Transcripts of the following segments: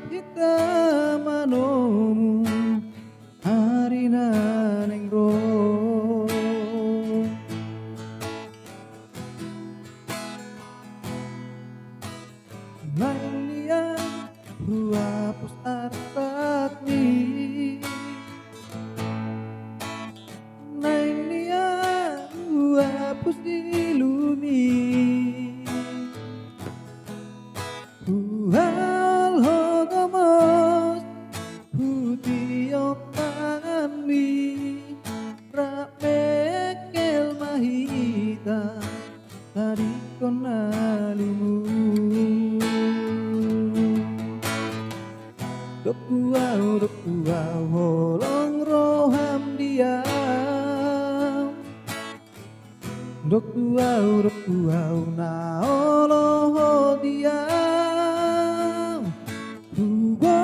hitam manomu harina nengro lain dia hapus artatni lain dia hapus dilumi hal hogamos hutiyok tanganmi ramekel mahita tadi konalimu dokuau holong roham diam dokuau naoloh diam hugo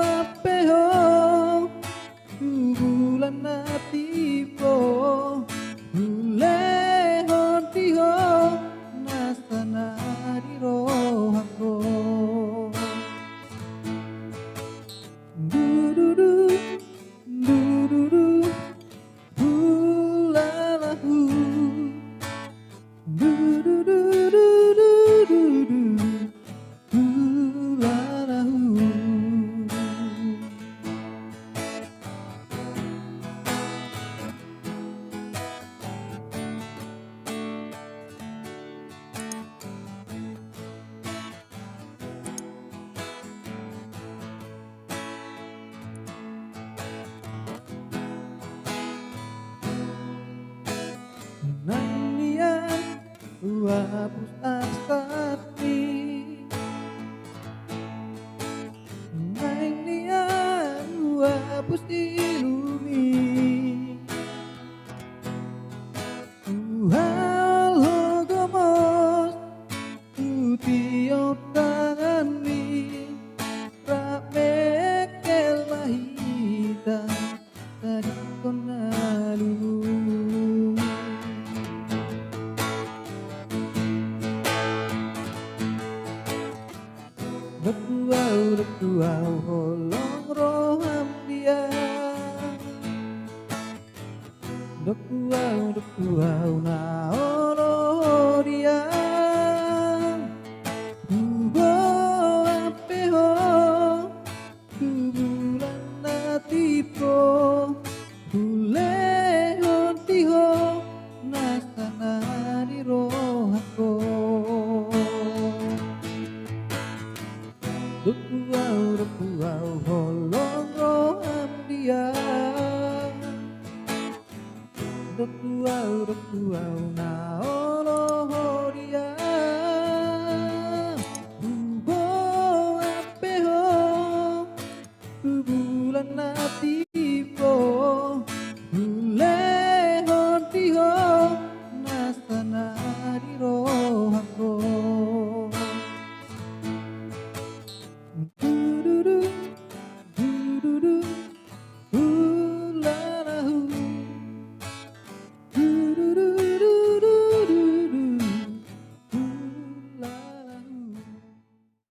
apeho bulan natipo huleho diho nasana di rohako du hulalahu hulalahu Nanian hapus asatni Nanian hapus dilumi hal hogamos hutiyok tanganmi ramekel mahita tadi konalu dokuau holong roham dia dokuau naoloh dia hugo apeho bulan natipo huleho tiho nasana di rohako dokuau holong roham dia dokuau naoloh